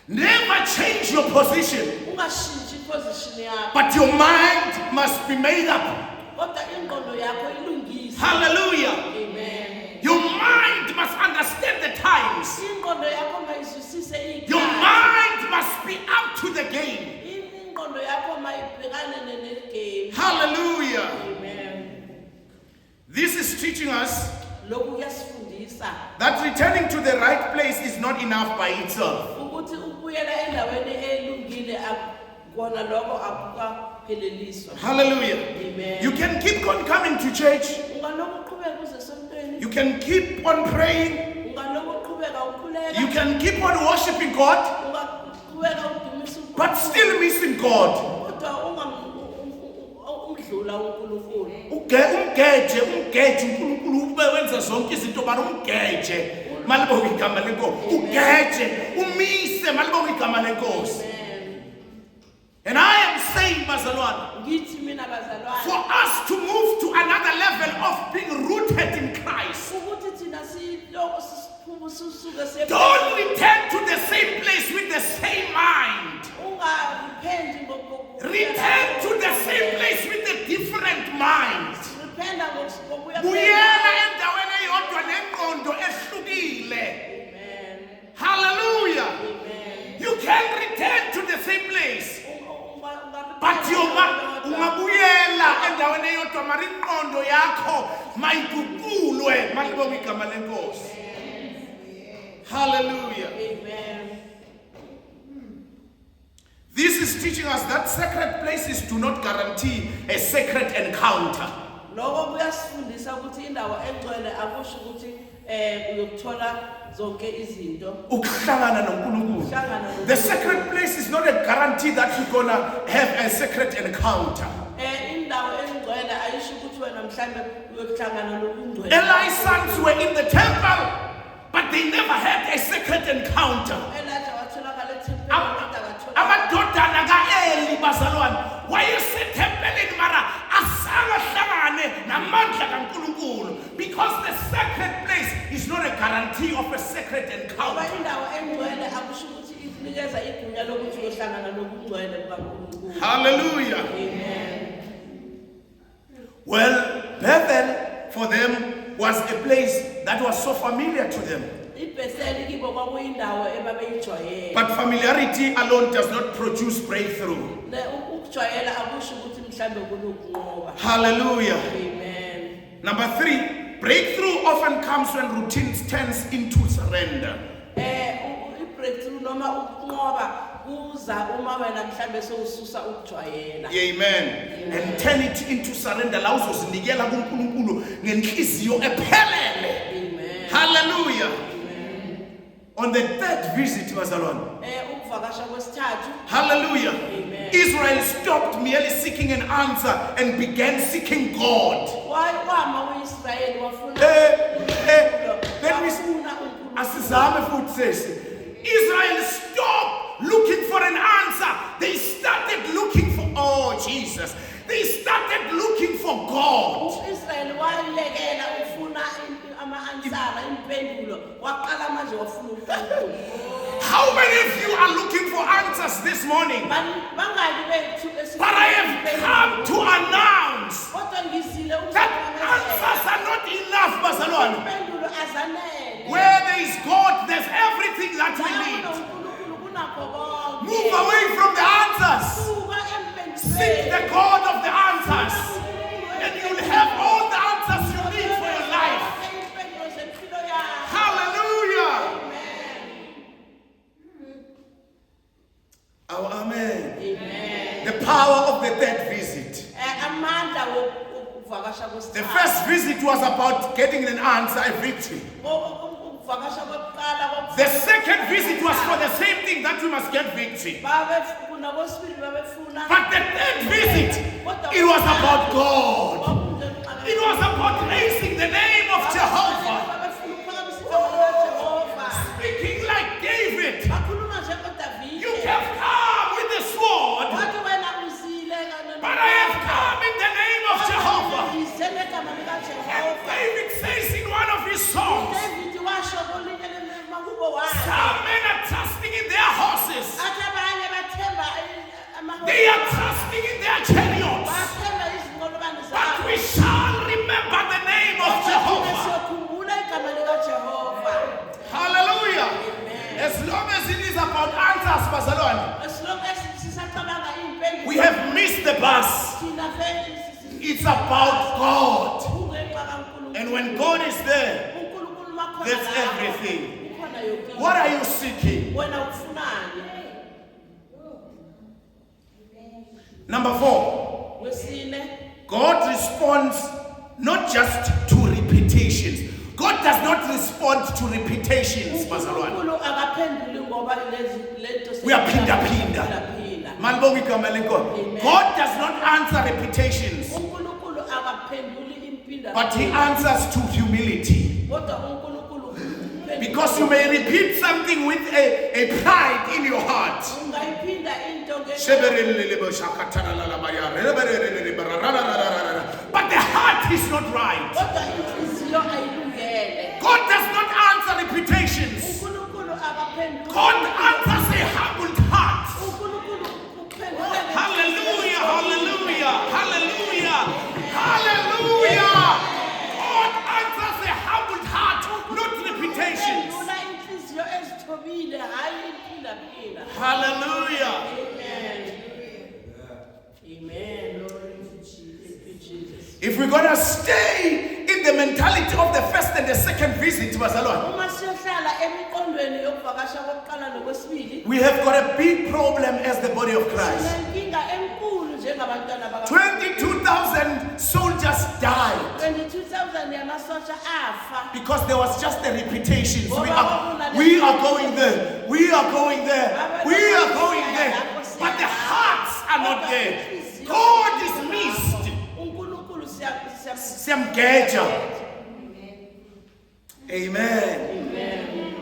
Never change your position, Ungashintshi position yakho. but your mind must be made up. Kodwa ingqondo yakho ilungise. Hallelujah. Amen. Your mind must understand the times. Ingqondo yakho mayizwisise Your ikhathi. mind must be up to the game. Ingqondo yakho mayibhekane negame. Hallelujah. Amen. This is teaching us Lokhu kuyasifundisa that returning to the right place is not enough by itself. ukuthi ukubuyela endaweni elungile akona lokho akukapheleliswa. Hallelujah. Amen. You can keep on coming to church. Ungaloku uqhubeka uze esontweni. You can keep on praying. Ungaloku uqhubeka ukhuleka. You can keep on worshiping God, Ungaqhubeka udumisa uNkulunkulu. but still missing God. Kodwa ungdlula uNkulunkulu. Umgeje uNkulunkulu ube wenza zonke izinto bani umgeje. Malibonga igama lenkosi. Ugeje, umise malibonga igama lenkosi. And I am saying, Bazalwane, Ngithi mina bazalwane. for us to move to another level of being rooted in Christ, Ukuthi thina siloko sisuke don't return to the same place with the same mind. Ungarepent Return to the same place with a different mind. Rependa ngokuya. Buyela endaweni eyodwa nengqondo ehlukile. Amen. Hallelujah. Amen. You can return to the same place, but ungabuyela endaweni eyodwa mara ingqondo yakho mayiguqulwe malibonga igama lenkosi. Hallelujah. Amen. This is teaching us that sacred places do not guarantee a sacred encounter. Lokho kuyasifundisa ukuthi indawo engcwele akusho ukuthi uyokuthola zonke izinto. Ukuhlangana noNkulunkulu. The sacred place is not a guarantee that you're gonna have a sacred encounter. Indawo engcwele ayisho ukuthi wena mhlambe uyokuhlangana nokungcwele. Eli's sons were in the temple, but they never had a sacred encounter. Elijah watholakala ethempelini kodwa akathola. Amadodana kaEli bazalwane wayesethempelini mara asanga hlangane namandla kaNkulunkulu, because the sacred place is not a guarantee of a sacred Ngoba encounter. indawo engcwele akusho ukuthi inikeza igunya lokuthi uyohlangana nokungcwele kukaNkulunkulu. Hallelujah. Amen. Well, Bethel for them was a place that was so familiar to them. IBetheli kibo kwakuyindawo ebabeyijwayele. But familiarity alone does not produce breakthrough. Ukujwayela akusho ukuthi mhlambe kunokunqoba. Hallelujah. Amen. Number 3, breakthrough often comes when routine turns into surrender. I-breakthrough noma ukunqoba kuza uma wena mhlambe sewususa ukujwayela. Amen. And turn it into surrender. La uzozinikela kuNkulunkulu ngenhliziyo ephelele. Amen. Hallelujah. On the third visit, bazalwane. Ukuvakasha kwesithathu. Hallelujah. Amen. Israel stopped merely seeking an answer and began seeking God. Wama uIsrayeli wafuna Let me asizame futhi sesi. Israel stopped looking for an answer. They started looking for, oh Jesus. They started looking for God. uIsrael wayekela ufuna ama-ansara impendulo waqala manje wafuna uNkulunkulu. How many of you are looking for answers this morning? Bangaki bethu But I have come to announce kodwa ngizile that answers are not enough, bazalwane. impendulo azanele. Where there is God, there's everything that we need. uNkulunkulu kunakho konke. Move away from the answers. Suka empendulweni. Seek the God of the answers. And you'll have all the answers you need for your life. Impendulo zempilo yakho. Hallelujah. Oh, amen. Amen. The power of the third visit. Amandla wokuvakasha kwesithathu. The first visit was about getting an answer, a victory. Ukuvakasha kokuqala The second visit was for the same thing, that we must get victory. babefuna kwesibili babefuna. But the third visit, it was about God. It was about praising the name of Jehovah. Babefuna ukuphakamisa igama likaJehova. Speaking like David. Bakhuluma njengoDavide. You have come with the sword, Wathi wena uzile kana but I have come in the name of Jehovah. Ngize ngegama And likaJehova. David says in one of his songs, David washo kwelinye lemakubo wakhe. some men are trusting in their horses. Athi abanye bathemba amaholo. They are trusting in their chariots. Bathemba izinqolobane But zabo. we shall remember the name of Jehovah. Siyokhumbula igama likaJehova. Hallelujah. As long as it is about answers, bazalwane, As long as sisacabanga iy'mpendulo, we have missed the bus. thina vele It's about God. ungenxa kaNkulunkulu. And when God is there, uNkulunkulu makhona that's lapho, everything. kukhona yonke What into. are you seeking? Wena ufunani? Number 4, Wesine, God responds not just to repetitions. God does not respond to repetitions, bazalwane. uNkulunkulu akaphenduli ngoba lento We are pinda. Phinda. Malibonga igama lenkosi. God does not answer repetitions, uNkulunkulu akaphenduli impinda. but he answers to humility. Kodwa uNkulunkulu uphendula. Because you may repeat something with a pride in your heart. Ungayiphinda into But the heart is not right. kodwa inhliziyo ayilungele. God does not answer repetitions. uNkulunkulu akaphenduli. God answers a humbled heart. uNkulunkulu uphendula Hallelujah, hallelujah, hallelujah, hallelujah. God answers a humbled heart, not repetitions. uphendula inhliziyo ezithobile hayi imphinda. Hallelujah. Amen. Lord, thank you, Jesus. If we're going to stay in the mentality of the first and the second visit, bazalwane, Uma siyohlala emiqondweni yokuvakasha kokuqala nokwesibili, we have got a big problem as the body of Christ. sinenkinga enkulu njengabantwana baka 22,000 soldiers died 22,000 yamasosha afa. because there was just the repetitions. We are going there. We are going there. We are going there. But the hearts are not there. God is missed. uNkulunkulu Siyamgeja. Amen.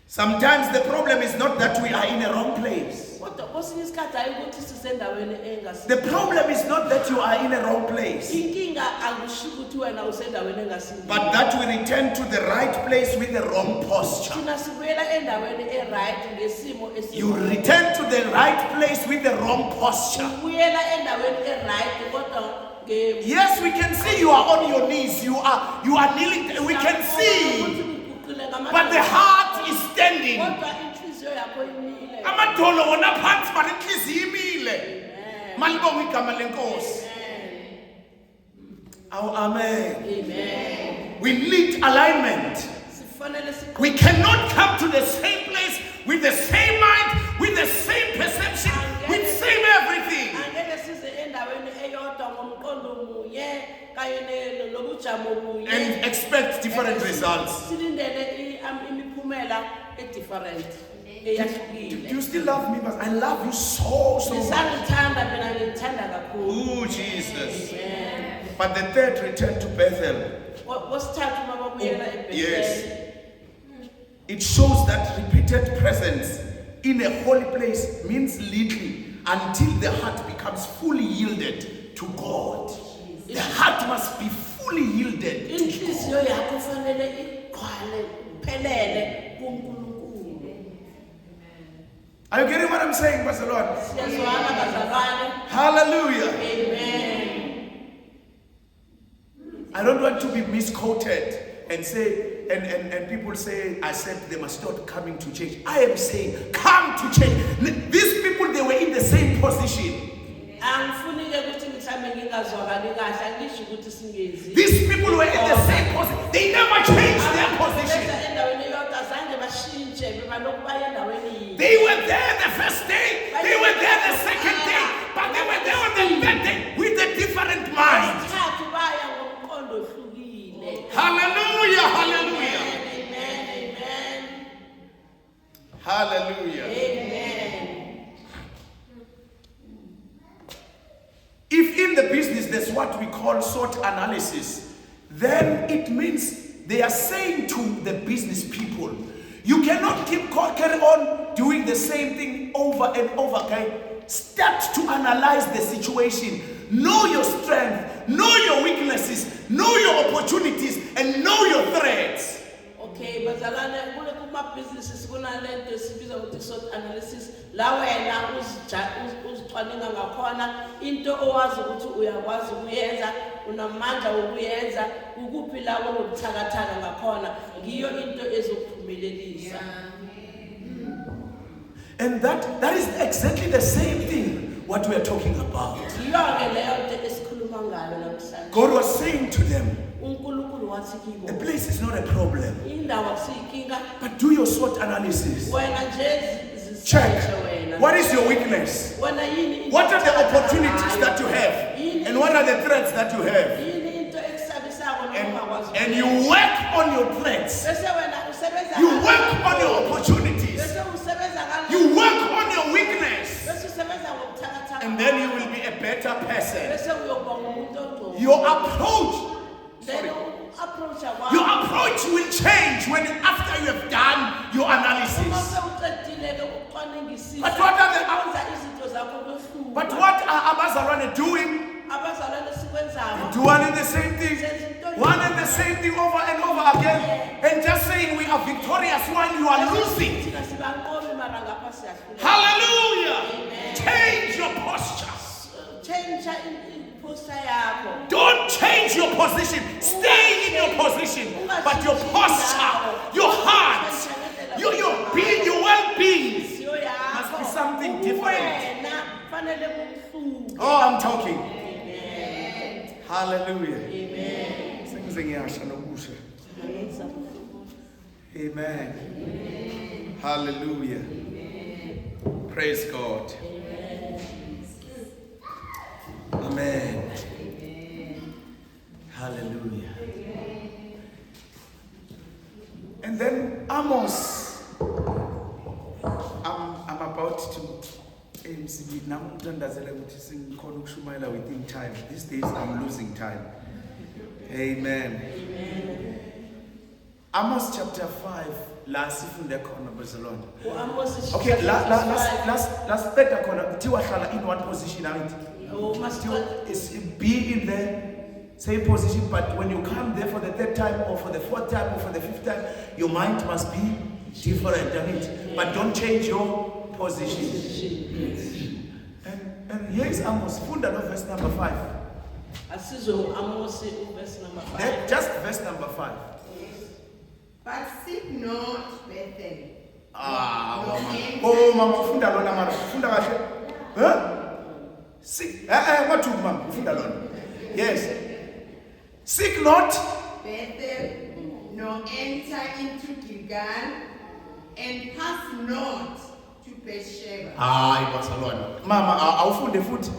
Sometimes the problem is not that we are in a wrong place. kodwa kwesinye isikhathi hayi ukuthi sisendaweni engasi. The problem is not that you are in a wrong place, Inkinga akusho ukuthi wena usendaweni engasini. but that we return to the right place with the wrong posture. Thina sibuyela endaweni e-right ngesimo You return to the right place with the wrong posture. Sibuyela endaweni e-right kodwa nge Yes, we can see you are on your knees. You are kneeling. We can see, but the heart is standing. kodwa inhliziyo yakho imile. Amadolo wona phansi, but inhliziyo imile. Malibonga igama lenkosi. Oh, amen. Amen. We need alignment. Sifanele siqonde. We cannot come to the same place with the same mind, with the same perception, with same everything. Angeke size endaweni eyodwa ngomqondo munye kanye nobujamo bunye. And expect different results. Silindele imiphumela e-different Do eyahlukile. you still love me? But I love you so much. Nisangithanda mina ngithanda kakhulu. Oh, Jesus. Amen. But the third return to Bethel, Wesithathu uma babuyela yes, eBethel. it shows that repeated presence in a holy place means little until the heart becomes fully yielded to God. The heart must be fully yielded to God. Inhliziyo yakho kufanele igcwale iphelele kuNkulunkulu. Are you getting what I'm saying, Barcelona? Siyazwana bazalwane. Hallelujah. Amen. I don't want to be misquoted and say, and people say, I said they must start coming to church. I am saying, come to church. These people, they were in the same position. These people were in the same position. They never changed their position. They were there the first day. They were there the second day. But they were there on the third day with a different mind. Hallelujah, hallelujah. Amen, amen. Hallelujah. Amen. If in the business there's what we call SWOT analysis, then it means they are saying to the business people, you cannot carry on doing the same thing over and over, okay? Start to analyze the situation. Know your strength, know your weaknesses, know your opportunities, and know your threats. Okay, bazalwane kule kuma businesses kunalento esibiza ukuthi SWOT analysis la wena uzicwaninga ngakhona into owazi ukuthi uyakwazi ukuyenza unamandla wokuyenza ukuphi la onobuthakathaka ngakhona ngiyo into ezokuphumelelisa. And that is exactly the same thing what we are talking about. God was saying to them, the place is not a problem, but do your SWOT analysis. Check. What is your weakness? What are the opportunities that you have? And what are the threats that you have? And you work on your threats. You work on your opportunities. You work on your weakness. And then you will be a better person. Your approach will change when after you have done your analysis. But what are Abazalwane doing? They do one and the same thing. One and the same thing over and over again. And just saying we are victorious while you are losing. Hallelujah. Amen. Change your posture. Don't change your position. Stay in your position. But your posture, your heart, your being, your well-being must be something different. Oh, I'm talking. Amen. Hallelujah. Amen. Amen. Hallelujah. Praise God. Amen. Hallelujah. And then Amos, I'm about to within time. These days I'm losing time. Amen. Amos chapter 5. Last in corner Barcelona. Okay, last better corner. In one position, be in the same position, but when you come there for the third time or for the fourth time or for the fifth time, your mind must be different, but don't change your position. And here is Amos, funda no verse number 5. Just verse number 5. But seek not Bethel. Mama, funda lona mara. Funda kahle. Huh? Seek. What to mama? Funda lona. Yes. Seek not Bethel, nor enter into Gilgal, and pass not to Beersheba. Barcelona. Mama, awufunde futhi.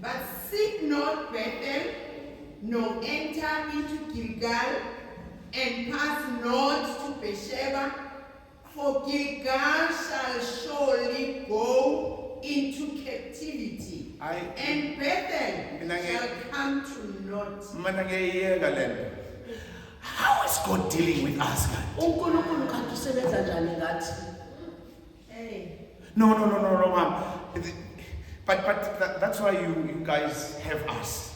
But seek not Bethel, nor enter into Gilgal, and pass not to Beersheba, for Gilgal shall surely go into captivity, and Bethel shall come to naught. How is God dealing with us? Hey. No, ma'am. But that's why you guys have us.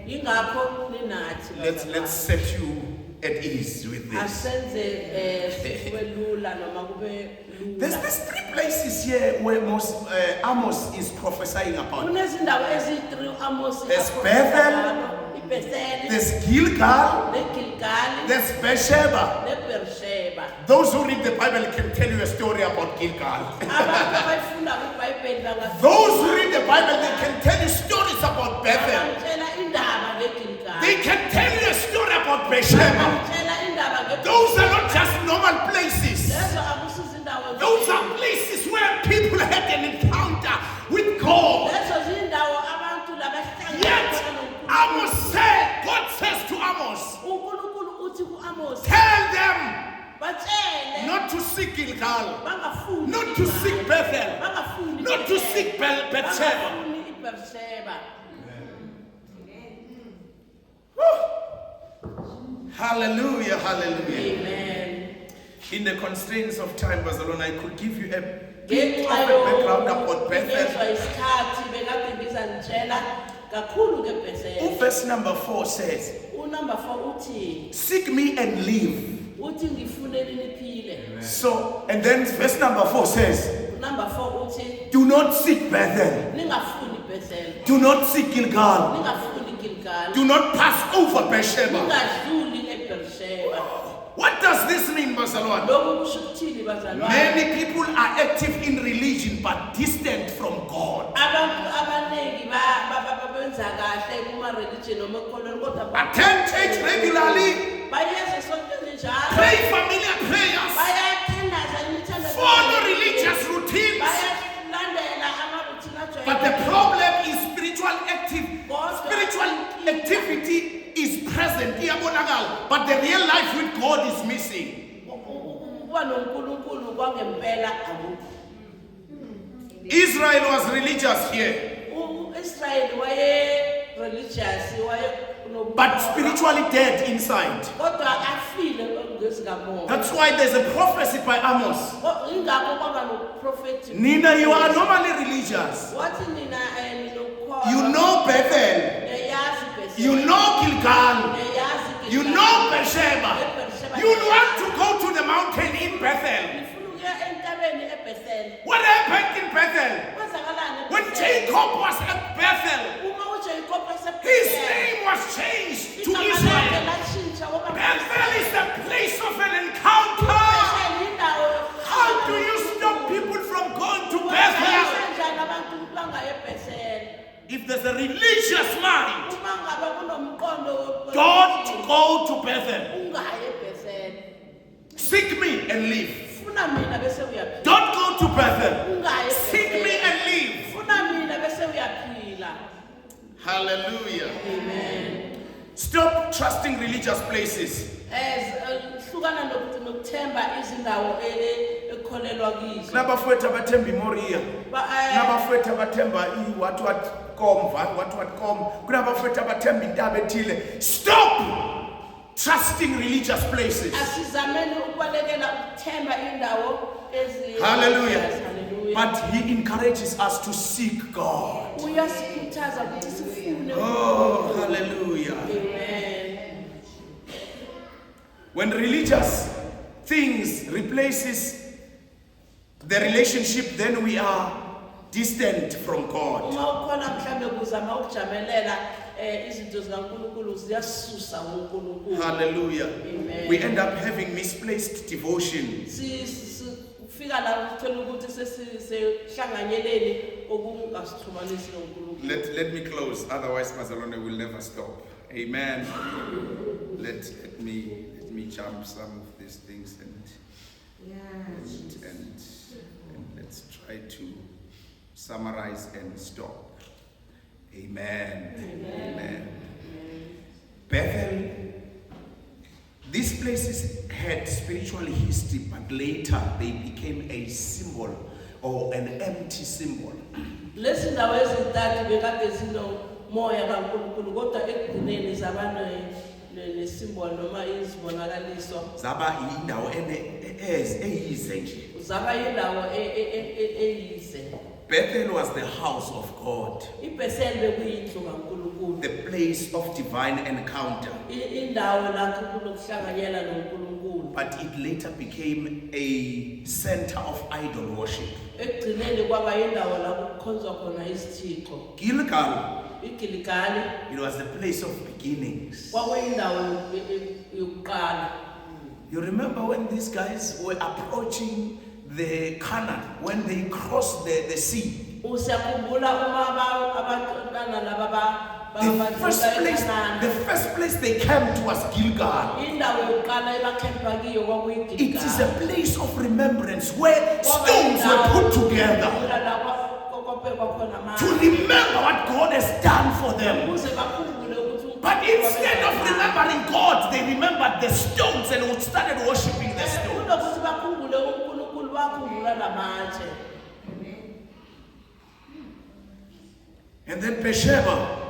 Ingakho ninathi. Let's set you at ease with this. Asenze sibe lula noma kube lula. There's 3 places here where Amos is prophesying about. Kunezindawo ezi-3 Amos There's akhuluma Bethel, ngalo, iBethel, There's Gilgal, neGilgali, there's Beersheba. neBeersheba. Those who read the Bible can tell you a story about Gilgal. Abantu abayifunda kwiBhayibheli bangasitshela Those who read the Bible, they can tell you stories about Bethel. indaba ngeGilgali. They can tell you a story about Beersheba. Bamtshela indaba ngeBethel. Those are not just normal places. Lezo akusizindawo Those are places where people had an encounter with God. lezo zindawo abantu Yet, Amos said, God says to Amos, uNkulunkulu uthi ku-Amos tell them batshele not to seek Gilgal, bangafuni not to seek Bethel, bangafuni not to seek Beersheba. bangafuni iBeersheba. Hallelujah, hallelujah. Amen. In the constraints of time, Barcelona, I could give you a bit Ngenxa of a background about Bethel. yokunikezwa isikhathi bekade ngizanitshela kakhulu ngeBethel. Verse number 4 says, Unumber 4 uthi seek me and live. uthi ngifuneni niphile. So, and then verse number 4 says, Number 4 uthi do not seek Bethel. ningafuni iBethel. Do not seek Gilgal. Ningafuni iGilgali. Do not pass over Beersheba. Ningadluli eBeersheba. What does this mean, Barcelona? Lokhu kusho ukuthini bazalwane? Many people are active in religion but distant from God. Abantu abaningi benza kahle kuma-religion noma ekukholweni kodwa Attend church regularly, bayeza esontweni njalo. pray familiar prayers, Bayathandaza imithando. follow religious routines. Bayalandela ama-routine ajwayelekile. But the problem is spiritual activity is present, iyabonakala, but the real life with God is missing. Ukuba noNkulunkulu kwangempela akukho. Israel was religious here, U-Israyeli waye-religious, but spiritually dead inside. kodwa afile ngezikamoya. That's why there's a prophecy by Amos. Ingakho kwaba noprofethi. Nina, you are normally religious. Wathi nina ninokukholwa. You know Bethel. Niyayazi iBethel. You know Gilgal. Niyayazi iGilgali. You know Beersheba. neBeersheba. You want to go to the mountain in Bethel. Nifuna ukuya entabeni eBethel. What happened in Bethel? Kwenzakalani When eBethel? Jacob was at Bethel, Uma uJacob eseBethel, his name was changed to igama lakhe Israel. lashintsha kwaba Bethel is the place of an encounter. iBethel yindawo How do you stop people from going to Bethel? kanjani abantu bangaye eBethel? If there's a religious mind, Uma ngabe kunomqondo don't go to Bethel. ungaye eBethel. Seek me and live. Funa mina bese uyaphila. Don't go to Bethel. Ungaye Seek me eBethel. and live. Funa mina bese uyaphila. Hallelujah. Amen. Stop trusting religious places. Hlukana nokuthemba izindawo ekholelwa kizo. Kunabafowethu abathemba iMoriya. Kunabafowethu abathemba what com. Kunabafowethu abathemba intaba ethile. Stop trusting religious places. Asizameni ukubalekela ukuthemba indawo ezi. Hallelujah. Hallelujah. But he encourages us to seek God. Uyasikhuthaza ukuthi sifune. Oh, hallelujah. Amen. When religious things replaces the relationship, then we are distant from God. Uma ukhona mhlambe kuzama ukujamelela izinto zikaNkulunkulu ziyasusa uNkulunkulu. Hallelujah. Amen. We end up having misplaced devotion. Fika la uthola ukuthi sesihlanganyeleni okungasixhumanisi noNkulunkulu. Let me close, otherwise Mazalone will never stop. Amen. Let me jump some of these things and let's try to summarize and stop. Amen. Amen. Bethel, these places had spiritual history, but later they became a symbol or an empty symbol. Lezi ndawo ezintathu bekade zinomoya kaNkulunkulu kodwa ekugcineni zaba ne-symbol noma izibonakaliso. Zaba indawo eyize nje. Zaba yindawo eyize. Bethel was the house of God, iBethel bekuyindlu kaNkulunkulu, the place of divine encounter. indawo lapho kunokuhlanganyela noNkulunkulu. But it later became a center of idol worship. Ekugcineni kwaba indawo lapho kukhonzwa khona izithixo. Gilgal, iGiligali it was the place of beginnings. kwakuyindawo yokuqala. You remember when these guys were approaching the Canaan, when they crossed the sea? Usiyakhumbula uma abantwana laba The first place they came to was Gilgal. indawo yokuqala ebakhempa kiyo It is kwakuyigiligali. a place of remembrance where stones were put together to remember what God has done for them. But instead of remembering God, they remembered the stones and started worshiping the stones. And then Beersheba.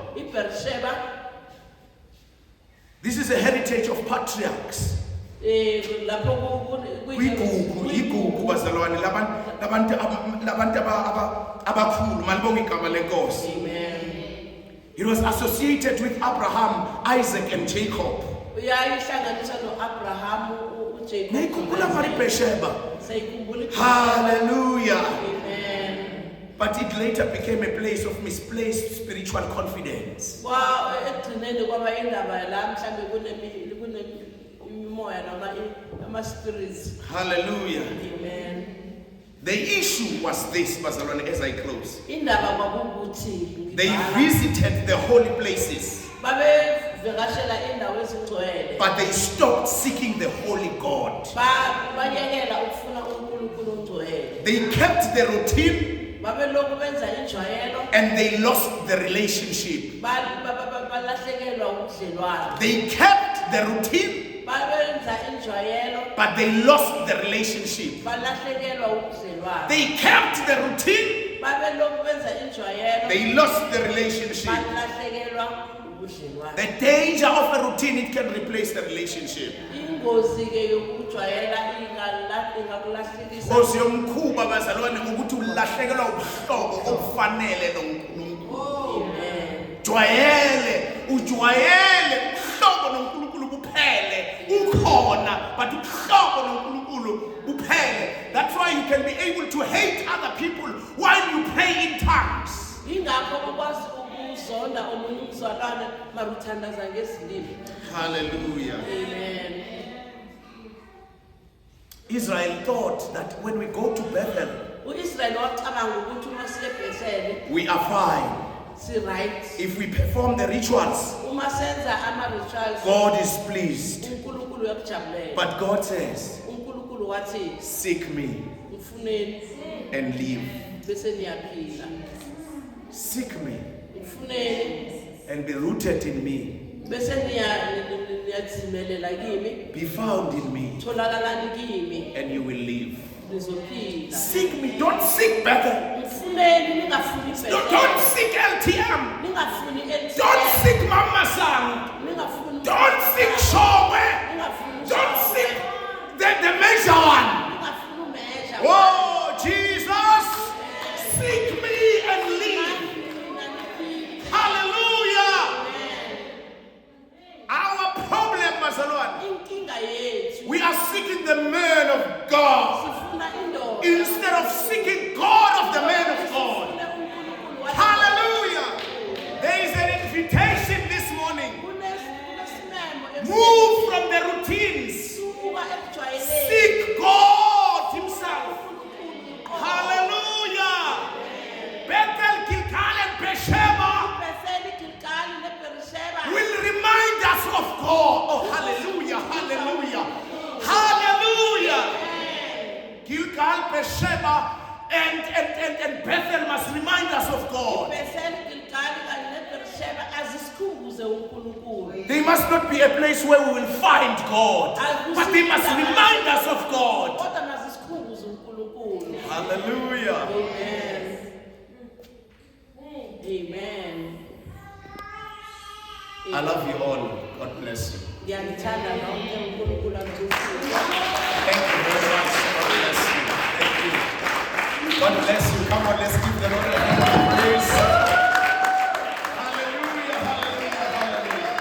This is a heritage of patriarchs. Igugu bazalwane labantu abakhulu malibonga igama lenkosi. It was associated with Abraham, Isaac and Jacob. Nayikhumbula mari Beersheba. Hallelujah. But it later became a place of misplaced spiritual confidence. Hallelujah. Amen. The issue was this, Bazalwane, as I close. Indaba kwakukuthi They visited the holy places, babevakashela indawo ezingcwele. but they stopped seeking the holy God. Bayekela ukufuna uNkulunkulu ongcwele. They kept the routine Babelokhu benza injwayelo, and they lost the relationship. balahlekelwa ubudlelwano. They kept the routine, Babenza injwayelo, but they lost the relationship. balahlekelwa ubudlelwano. They kept the routine, Babelokhu benza injwayelo, they lost the relationship. balahlekelwa ubudlelwano. The danger of a routine, it can replace the relationship. Ingozi ke yokujwayela ingakulahlekisa. Ingozi yomkhuba bazalwane ukuthi ulahlekelwa ubuhlobo obufanele noNkulunkulu. Amen. Ujwayele ubuhlobo noNkulunkulu buphele ukhona, but ubuhlobo noNkulunkulu buphele. That's why you can be able to hate other people while you pray in tongues. Ingakho ukwazi ukuzonda omunye umzalwane maruthandaza ngezilimi. Hallelujah. Amen. Israel thought that when we go to Bethel, uIsrael wacabanga ukuthi uma siye eBethel we are fine. si right. If we perform the rituals, Uma senza ama rituals God is pleased. uNkulunkulu uyakujabulela. But God says, uNkulunkulu wathi seek me ufuneni and live. bese niyaphila. Seek me Ufuneni and be rooted in me. bese niyadzimelela kimi. Be found in me Tholakalani kimi and you will live. nizophila. Seek me. Don't seek Bethel. Ufuneni ningafuni Don't seek LTM. ningafuni Don't seek Mama Sang. ningafuni Don't seek Showe. ningafuni Don't seek the major one. ningafuni umeasure. Oh, Jesus. Seek me and live. Hallelujah. Our problem, Mazalwan, Inkinga yethu we are seeking the man of God sifuna indoda. instead of seeking God of the man of God. Sifuna uNkulunkulu wathi- Hallelujah. There is an invitation this morning. Kunesimemo Move from the routines. esisuka ekujwayeleni. Seek God himself. Hallelujah. Bethel, Gilgal, and Beersheba iBetheli, iGilgali, neBheersheba will remind us of God. Oh, hallelujah, hallelujah, hallelujah. Gilgal, Beersheba, and Bethel must remind us of God. iBetheli, iGilgali kanye neBheersheba azisikhumbuze uNkulunkulu. They must not be a place where we will find God, but they must remind us of God. Kodwa mazisikhumbuze uNkulunkulu. Hallelujah. Amen. Amen. I love you all. God bless you. Ngiyalithanda nonke uNkulunkulu akusize. Thank you very much. God bless you. Thank you. God bless you. Come on, let's give the Lord a hand of praise. Hallelujah, hallelujah, hallelujah.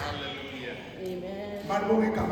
Hallelujah. Amen. Malibonge igama